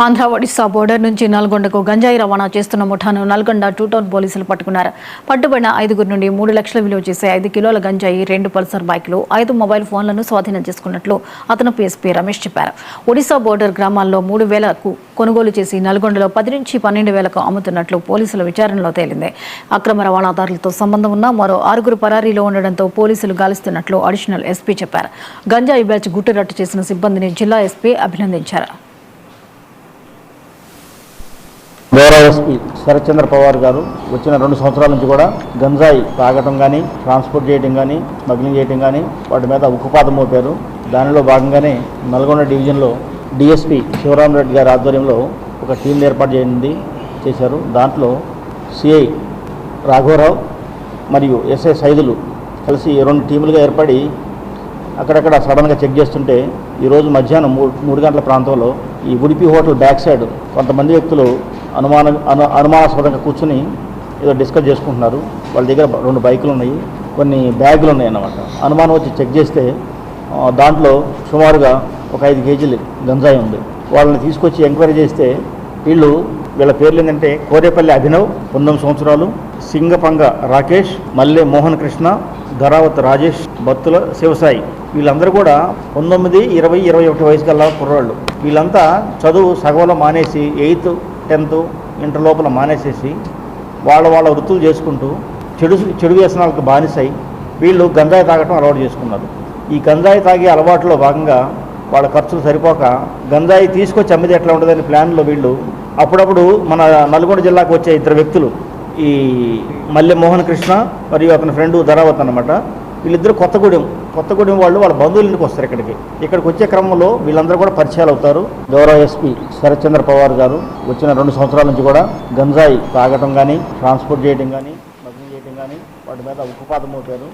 Andhra Odisha border నుంచి నల్గొండకు గంజాయి రవాణా చేస్తున్న ముఠాను నల్గొండ టూ టౌన్ పోలీసులు పట్టుకున్నారు. పట్టుబడిన 5 నుండి 3 లక్షల విలువ చేసే 5 కిలోల గంజాయి, 2 పల్సర్ బైక్లు, 5 మొబైల్ ఫోన్లను స్వాధీనం చేసుకున్నట్లు అతను ఎస్పీ రమేష్ చెప్పారు. ఒడిశా బోర్డర్ గ్రామాల్లో 3,000కు కొనుగోలు చేసి నల్గొండలో 10 నుంచి 12,000కు అమ్ముతున్నట్లు పోలీసుల విచారణలో తేలింది. అక్రమ రవాణాదారులతో సంబంధం ఉన్న మరో 6 పరారీలో ఉండడంతో పోలీసులు గాలిస్తున్నట్లు అడిషనల్ ఎస్పీ చెప్పారు. గంజాయి బ్యాచ్ గుట్టురట్టు చేసిన సిబ్బందిని జిల్లా ఎస్పీ అభినందించారు. గౌరవ ఎస్పీ శరత్చంద్ర పవార్ గారు వచ్చిన 2 సంవత్సరాల నుంచి కూడా గంజాయి తాగటం కానీ, ట్రాన్స్పోర్ట్ చేయడం కానీ, స్మగ్లింగ్ చేయడం కానీ వాటి మీద ఉక్కుపాదం మోపారు. దానిలో భాగంగానే నల్గొండ డివిజన్లో డిఎస్పీ శివరామరెడ్డి గారి ఆధ్వర్యంలో ఒక టీంని ఏర్పాటు చేశారు. దాంట్లో సిఐ రాఘవరావు మరియు ఎస్ఐ సైదులు కలిసి 2 టీములుగా ఏర్పడి అక్కడక్కడ సడన్గా చెక్ చేస్తుంటే ఈరోజు మధ్యాహ్నం 3 గంటల ప్రాంతంలో ఈ ఉడిపి హోటల్ బ్యాక్ సైడ్ కొంతమంది వ్యక్తులు అనుమానాస్పదంగా కూర్చుని ఏదో డిస్కస్ చేసుకుంటున్నారు. వాళ్ళ దగ్గర 2 బైకులు ఉన్నాయి, కొన్ని బ్యాగులు ఉన్నాయి అన్నమాట. అనుమానం వచ్చి చెక్ చేస్తే దాంట్లో సుమారుగా ఒక 5 కేజీలు గంజాయి ఉంది. వాళ్ళని తీసుకొచ్చి ఎంక్వైరీ చేస్తే వీళ్ళ పేర్లు ఏంటంటే కోరేపల్లి అభినవ్ 19 సంవత్సరాలు, సింగపంగ రాకేష్, మల్లె మోహన్ కృష్ణ, ధరావత్ రాజేష్, బత్తుల శివసాయి. వీళ్ళందరూ కూడా 19, 20, 21 వయసు గల కుర్రాళ్ళు. వీళ్ళంతా చదువు సగంలో మానేసి 8th, 10th, ఇంటర్ లోపల మానేసేసి వాళ్ళ వృత్తులు చేసుకుంటూ చెడు వ్యసనాలకు బానిసై వీళ్ళు గంజాయి తాగటం అలవాటు చేసుకున్నారు. ఈ గంజాయి తాగే అలవాటులో భాగంగా వాళ్ళ ఖర్చులు సరిపోక గంజాయి తీసుకొచ్చి అమ్మితే ఎట్లా ఉంటుందని ప్లాన్లో వీళ్ళు అప్పుడప్పుడు మన నల్గొండ జిల్లాకు వచ్చే 2 వ్యక్తులు, ఈ మల్లె మోహన్ కృష్ణ మరియు అతని ఫ్రెండ్ ధరావత్ అన్నమాట. వీళ్ళిద్దరు కొత్తగూడెం వాళ్ళు వాళ్ళ బంధువుల ఇంటికి వస్తారు. ఇక్కడికి వచ్చే క్రమంలో వీళ్ళందరూ కూడా పరిచయాలు అవుతారు. గౌరవ ఎస్పీ శరత్చంద్ర పవార్ గారు వచ్చిన 2 సంవత్సరాల నుంచి కూడా గంజాయి తాగటం కానీ, ట్రాన్స్పోర్ట్ చేయడం కానీ, స్మగ్లింగ్ చేయడం కానీ వాటి మీద ఉక్కుపాదం మోపారు.